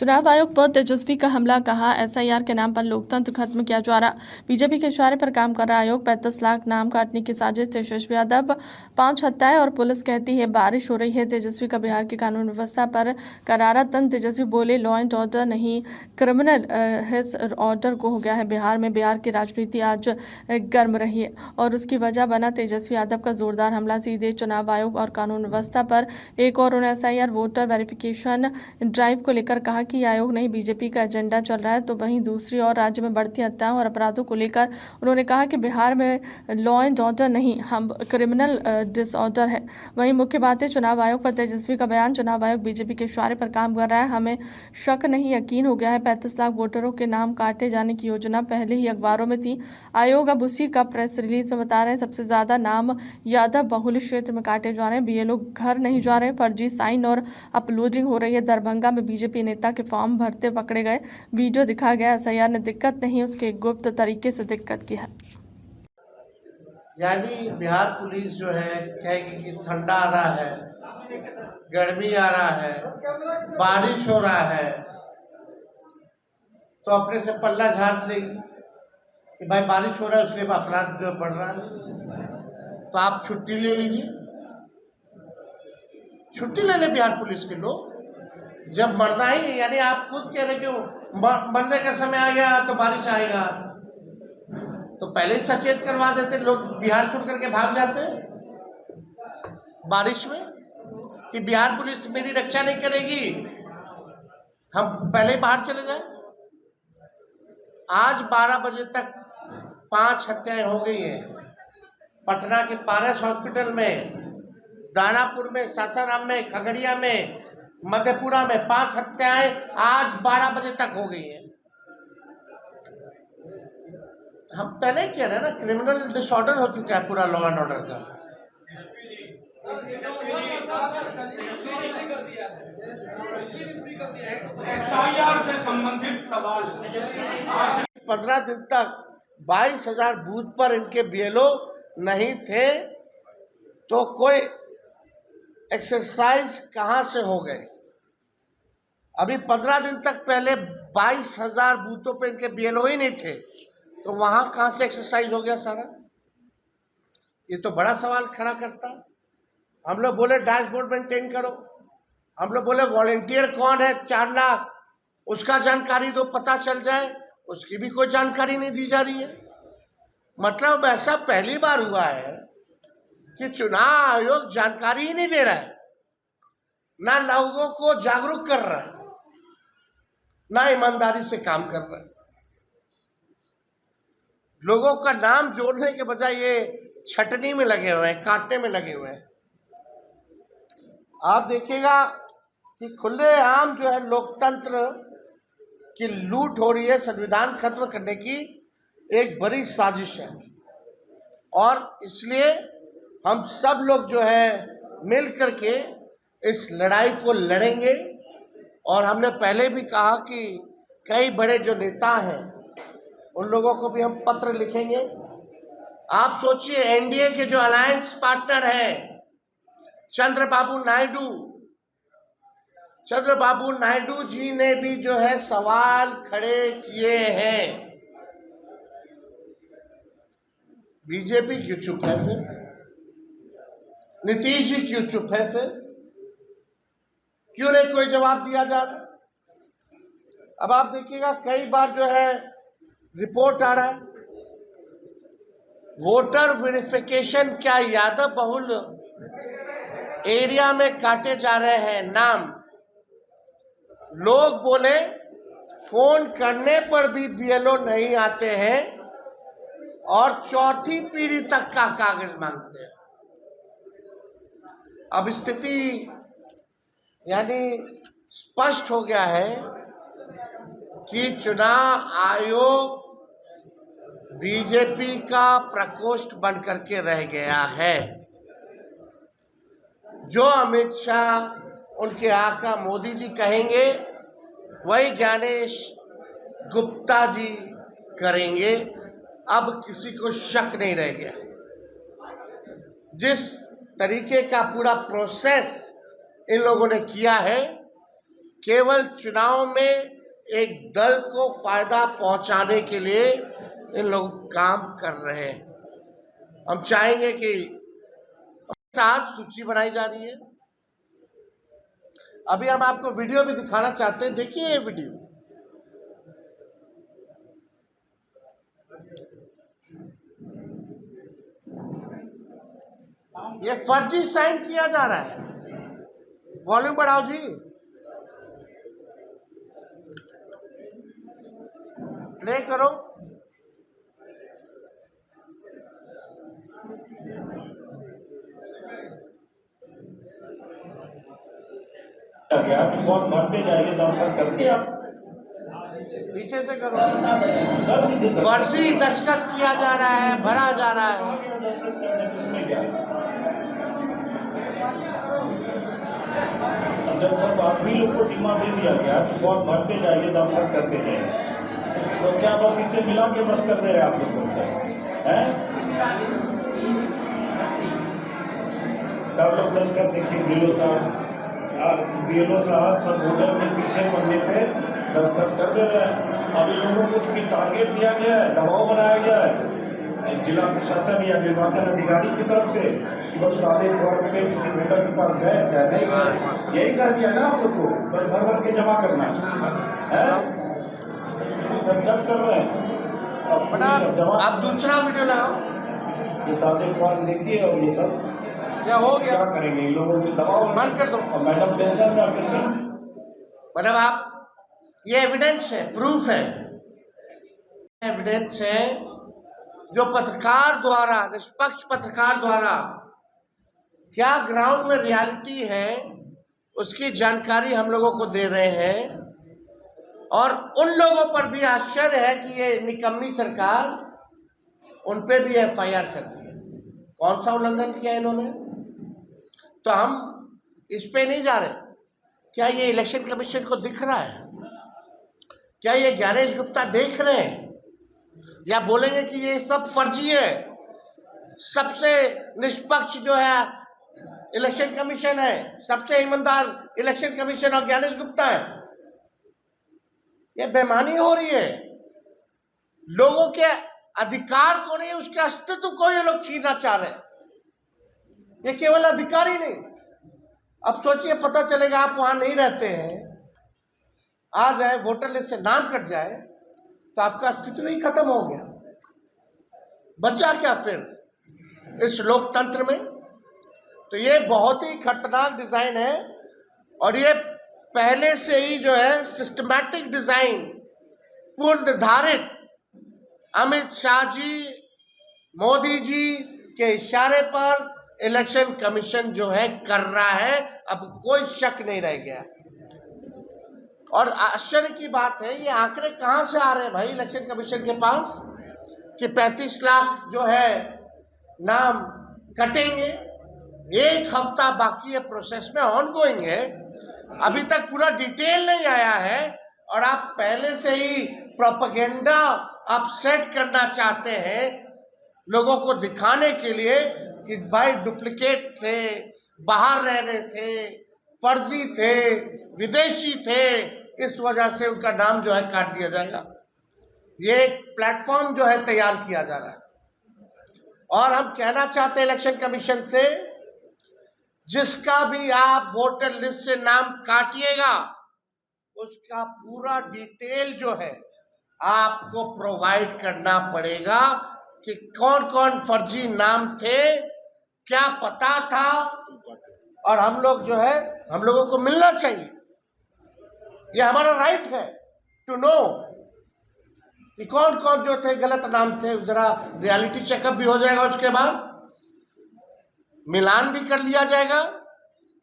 चुनाव आयोग पर तेजस्वी का हमला, कहा एसआईआर के नाम पर लोकतंत्र खत्म किया जा रहा। बीजेपी के इशारे पर काम कर रहा आयोग, 35 लाख नाम काटने की साजिश, तेजस्वी यादव 5 हत्याएं और पुलिस कहती है बारिश हो रही है। तेजस्वी का बिहार की कानून व्यवस्था पर करारा तंज। तेजस्वी बोले लॉ एंड ऑर्डर नहीं, क्रिमिनल हिस ऑर्डर को हो गया है बिहार में। बिहार की राजनीति आज गर्म रही है और उसकी वजह बना तेजस्वी यादव का जोरदार हमला, सीधे चुनाव आयोग और कानून व्यवस्था पर। एक और उन्होंने एसआईआर वोटर वेरिफिकेशन ड्राइव को लेकर कहा कि आयोग नहीं बीजेपी का एजेंडा चल रहा है। तो वहीं दूसरी ओर राज्य में बढ़ती हत्याओं और अपराधों को लेकर उन्होंने कहा कि बिहार में लॉ एंड ऑर्डर नहीं, हम क्रिमिनल डिसऑर्डर है। वहीं मुख्य बात है चुनाव आयोग पर तेजस्वी का बयान, चुनाव आयोग बीजेपी के इशारे पर काम कर रहा है, हमें शक नहीं यकीन हो गया है। 35 लाख वोटरों के नाम काटे जाने की योजना पहले ही अखबारों में थी। आयोग अब उसी का प्रेस रिलीज में बता रहे हैं सबसे ज्यादा नाम यादव बहुल क्षेत्र में काटे जा रहे हैं। बीएलओ घर नहीं जा रहे, फर्जी साइन और अपलोडिंग हो रही है। दरभंगा में बीजेपी नेता के फॉर्म भरते पकड़े गए, वीडियो दिखा गया। एसआईआर ने दिक्कत नहीं, उसके गुप्त तरीके से दिक्कत की है। यानी बिहार पुलिस जो है कहेगी कि ठंडा आ रहा है, गर्मी आ रहा है, बारिश हो रहा है, तो अपने से पल्ला झाड़ लेगी कि भाई बारिश हो रहा है इसलिए अपराध जो बढ़ रहा है, तो आप छुट्टी ले लीजिए, छुट्टी ले ले बिहार पुलिस के लोग। जब मरना ही, यानी आप खुद कह रहे कि मरने का समय आ गया तो बारिश आएगा, तो पहले ही सचेत करवा देते, लोग बिहार छोड़ करके भाग जाते बारिश में कि बिहार पुलिस मेरी रक्षा नहीं करेगी, हम पहले ही बाहर चले जाए। आज 12 बजे तक 5 हत्याएं हो गई हैं पटना के पारस हॉस्पिटल में, दानापुर में, सासाराम में, खगड़िया में, मधेपुरा में 5 हत्याएं आज 12 बजे तक हो गई हैं। हम पहले ही कह रहे हैं ना, क्रिमिनल डिसऑर्डर हो चुका है पूरा लॉ एंड ऑर्डर का। एसआईआर से संबंधित सवाल 15 दिन तक 22,000 बूथ पर इनके बीएलओ नहीं थे, तो कोई एक्सरसाइज कहां से हो गए? अभी 15 दिन तक पहले 22,000 बूथों पे इनके बीएलओ ही नहीं थे, तो वहां कहां से एक्सरसाइज हो गया सारा? ये तो बड़ा सवाल खड़ा करता है। हम लोग बोले डैशबोर्ड मेंटेन करो, हम लोग बोले वॉलेंटियर कौन है 4 लाख उसका जानकारी दो, पता चल जाए, उसकी भी कोई जानकारी नहीं दी जा रही है। मतलब ऐसा पहली बार हुआ है कि चुनाव आयोग जानकारी ही नहीं दे रहा है, ना लोगों को जागरूक कर रहा है, ना ईमानदारी से काम कर रहा है। लोगों का नाम जोड़ने के बजाय ये छटनी में लगे हुए हैं, काटने में लगे हुए हैं। आप देखिएगा कि खुलेआम जो है लोकतंत्र की लूट हो रही है, संविधान खत्म करने की एक बड़ी साजिश है, और इसलिए हम सब लोग जो है मिल करके इस लड़ाई को लड़ेंगे। और हमने पहले भी कहा कि कई बड़े जो नेता हैं उन लोगों को भी हम पत्र लिखेंगे। आप सोचिए, एनडीए के जो अलायंस पार्टनर हैं चंद्रबाबू नायडू जी ने भी जो है सवाल खड़े किए हैं। बीजेपी क्यों चुप है फिर? नीतीश जी क्यों चुप है फिर? क्यों नहीं कोई जवाब दिया जा रहा? अब आप देखिएगा कई बार जो है रिपोर्ट आ रहा है, वोटर वेरिफिकेशन क्या यादव बहुल एरिया में काटे जा रहे हैं नाम। लोग बोले फोन करने पर भी बीएलओ नहीं आते हैं और चौथी पीढ़ी तक का कागज मांगते हैं। अब स्थिति यानी स्पष्ट हो गया है कि चुनाव आयोग बीजेपी का प्रकोष्ठ बन करके रह गया है। जो अमित शाह उनके आका मोदी जी कहेंगे वही ज्ञानेश गुप्ता जी करेंगे। अब किसी को शक नहीं रह गया। जिस तरीके का पूरा प्रोसेस इन लोगों ने किया है केवल चुनाव में एक दल को फायदा पहुंचाने के लिए इन लोग काम कर रहे हैं। हम चाहेंगे कि साथ सूची बनाई जा रही है। अभी हम आपको वीडियो भी दिखाना चाहते हैं, देखिए ये वीडियो। ये फर्जी साइन किया जा रहा है। वॉल्यूम बढ़ाओ जी। प्ले करो। बहुत भरते जाइए दस्तखत करके आप पीछे से करो। फर्जी दस्तखत किया जा रहा है, भरा जा रहा है। जब सब आदमी लोग को जिम्मा दे दिया गया तो बहुत भरते जाइए दस्तखत करते जाइए, तो क्या बस इससे मिला के बस कर दे रहे आप लोगों से हैं? सब लोग दस्तखत देखिए, बीएलओ साहब सब वोटर के पीछे पड़ने पे दस्तखत कर दे रहे हैं। अभी लोगों को चूंकि टारगेट दिया गया है, दबाव बनाया गया है जिला प्रशासन या निर्वाचन अधिकारी की तरफ से कि बस सादे फॉर्म पे किसी वोटर के पास गए चाहे नहीं गए, यही कर दिया ना आप लोग को, बस भर भर के जमा करना है। कर रहे हैं आप दूसरा वीडियो लगाओ। ये सादे फॉर्म देखिए और ये सब क्या हो गया, क्या करेंगे इन लोगों के दबाव बंद कर दो। और मैडम टेंशन में ऑपरेशन, मतलब आप, ये एविडेंस है, प्रूफ है, एविडेंस है जो पत्रकार द्वारा, निष्पक्ष पत्रकार द्वारा क्या ग्राउंड में रियलिटी है उसकी जानकारी हम लोगों को दे रहे हैं। और उन लोगों पर भी आश्चर्य है कि ये निकम्मी सरकार उन पे भी एफआईआर कर दी है। कौन सा उल्लंघन किया इन्होंने? तो हम इस पे नहीं जा रहे। क्या ये इलेक्शन कमीशन को दिख रहा है? क्या ये ज्ञानेश गुप्ता देख रहे हैं? या बोलेंगे कि ये सब फर्जी है, सबसे निष्पक्ष जो है इलेक्शन कमीशन है, सबसे ईमानदार इलेक्शन कमीशन और ज्ञानेश गुप्ता है? ये बेईमानी हो रही है। लोगों के अधिकार को नहीं, उसके अस्तित्व को ये लोग छीनना चाह रहे हैं। ये केवल अधिकार ही नहीं। अब सोचिए, पता चलेगा आप वहां नहीं रहते हैं, आ जाए वोटर लिस्ट से नाम कट जाए तो आपका अस्तित्व ही खत्म हो गया। बचा क्या फिर इस लोकतंत्र में? तो ये बहुत ही खतरनाक डिजाइन है और ये पहले से ही जो है सिस्टमैटिक डिजाइन, पूर्व निर्धारित, अमित शाह जी, मोदी जी के इशारे पर इलेक्शन कमीशन जो है कर रहा है। अब कोई शक नहीं रह गया। और आश्चर्य की बात है, ये आंकड़े कहां से आ रहे हैं भाई इलेक्शन कमीशन के पास कि 35 लाख जो है नाम कटेंगे। एक हफ्ता बाकी है, प्रोसेस में ऑनगोइंग है, अभी तक पूरा डिटेल नहीं आया है। और आप पहले से ही प्रोपेगेंडा आप सेट करना चाहते हैं लोगों को दिखाने के लिए कि भाई डुप्लीकेट थे, बाहर रह रहे थे, फर्जी थे, विदेशी थे, इस वजह से उनका नाम जो है काट दिया जाएगा। ये एक प्लेटफॉर्म जो है तैयार किया जा रहा है। और हम कहना चाहते हैं इलेक्शन कमीशन से, जिसका भी आप वोटर लिस्ट से नाम काटिएगा उसका पूरा डिटेल जो है आपको प्रोवाइड करना पड़ेगा कि कौन कौन फर्जी नाम थे, क्या पता था। और हम लोग जो है, हम लोगों को मिलना चाहिए, ये हमारा राइट है टू नो कि कौन कौन जो थे गलत नाम थे। जरा रियलिटी चेकअप भी हो जाएगा, उसके बाद मिलान भी कर लिया जाएगा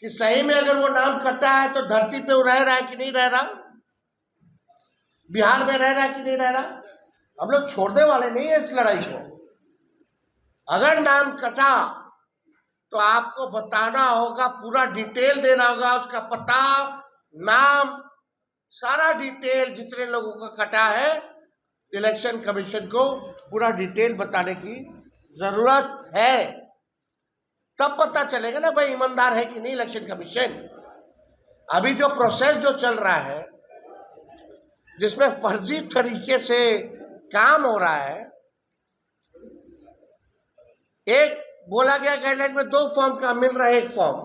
कि सही में अगर वो नाम कटा है तो धरती पे वो रह रहा है कि नहीं रह रहा, बिहार में रह रहा है कि नहीं रह रहा। हम लोग छोड़ने वाले नहीं है इस लड़ाई को। अगर नाम कटा तो आपको बताना होगा, पूरा डिटेल देना होगा, उसका पता, नाम, सारा डिटेल, जितने लोगों का कटा है इलेक्शन कमीशन को पूरा डिटेल बताने की जरूरत है। तब पता चलेगा ना भाई ईमानदार है कि नहीं इलेक्शन कमीशन। अभी जो प्रोसेस जो चल रहा है, जिसमें फर्जी तरीके से काम हो रहा है, एक बोला गया गाइडलाइन में 2 फॉर्म का मिल रहा है, 1 फॉर्म,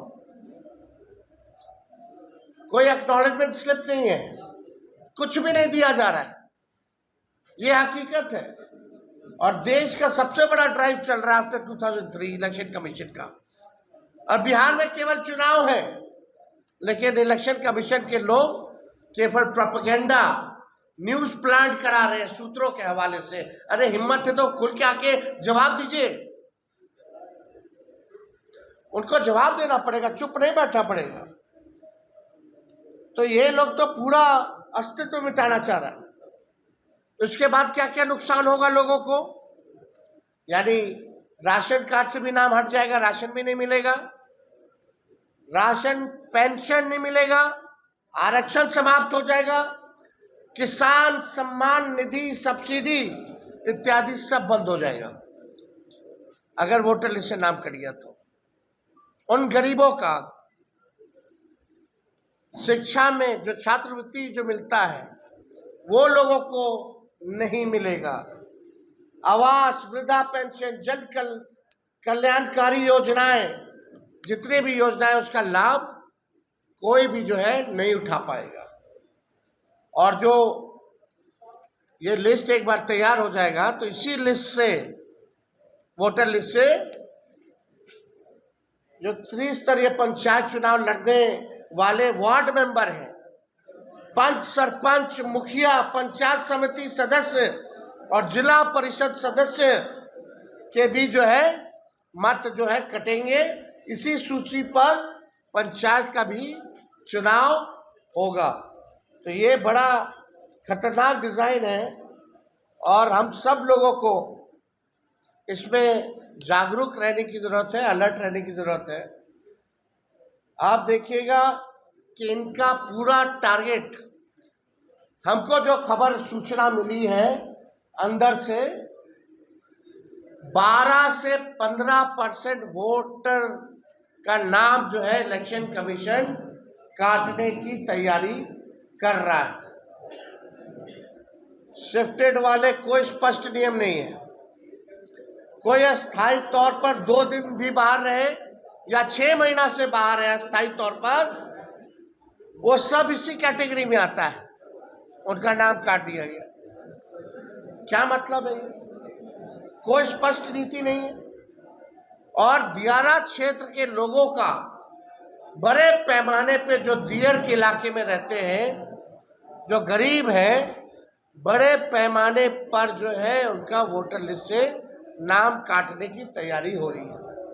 कोई एक्नॉलेजमेंट स्लिप नहीं है, कुछ भी नहीं दिया जा रहा है, ये हकीकत है। और देश का सबसे बड़ा ड्राइव चल रहा है आफ्टर 2003 इलेक्शन कमीशन का, और बिहार में केवल चुनाव है, लेकिन इलेक्शन कमीशन के लोग केवल प्रोपेगेंडा न्यूज प्लांट करा रहे हैं सूत्रों के हवाले से। अरे हिम्मत है तो खुल के आके जवाब दीजिए, उनको जवाब देना पड़ेगा, चुप नहीं बैठना पड़ेगा। तो ये लोग तो पूरा अस्तित्व मिटाना चाह रहा है। उसके बाद क्या क्या नुकसान होगा लोगों को, यानी राशन कार्ड से भी नाम हट जाएगा, राशन भी नहीं मिलेगा, राशन पेंशन नहीं मिलेगा, आरक्षण समाप्त हो जाएगा, किसान सम्मान निधि सब्सिडी इत्यादि सब बंद हो जाएगा अगर वोटर लिस्ट से नाम कट गया तो। उन गरीबों का शिक्षा में जो छात्रवृत्ति जो मिलता है वो लोगों को नहीं मिलेगा। आवास, वृद्धा पेंशन, जन कल्याणकारी योजनाएं, जितने भी योजनाएं उसका लाभ कोई भी जो है नहीं उठा पाएगा। और जो ये लिस्ट एक बार तैयार हो जाएगा तो इसी लिस्ट से, वोटर लिस्ट से, जो त्रिस्तरीय पंचायत चुनाव लड़ने वाले वार्ड मेंबर हैं, पंच, सरपंच, मुखिया, पंचायत समिति सदस्य और जिला परिषद सदस्य के भी जो है मत जो है कटेंगे। इसी सूची पर पंचायत का भी चुनाव होगा। तो ये बड़ा खतरनाक डिजाइन है और हम सब लोगों को इसमें जागरूक रहने की जरूरत है, अलर्ट रहने की जरूरत है। आप देखिएगा कि इनका पूरा टारगेट, हमको जो खबर सूचना मिली है अंदर से, 12 से 15% वोटर का नाम जो है इलेक्शन कमीशन काटने की तैयारी कर रहा है। शिफ्टेड वाले कोई स्पष्ट नियम नहीं है, कोई अस्थायी तौर पर 2 दिन भी बाहर रहे या 6 महीना से बाहर है अस्थायी तौर पर, वो सब इसी कैटेगरी में आता है, उनका नाम काट दिया गया। क्या मतलब है? कोई स्पष्ट नीति नहीं है। और दियारा क्षेत्र के लोगों का बड़े पैमाने पे, जो दियर के इलाके में रहते हैं, जो गरीब हैं, बड़े पैमाने पर जो है उनका वोटर लिस्ट से नाम काटने की तैयारी हो रही है।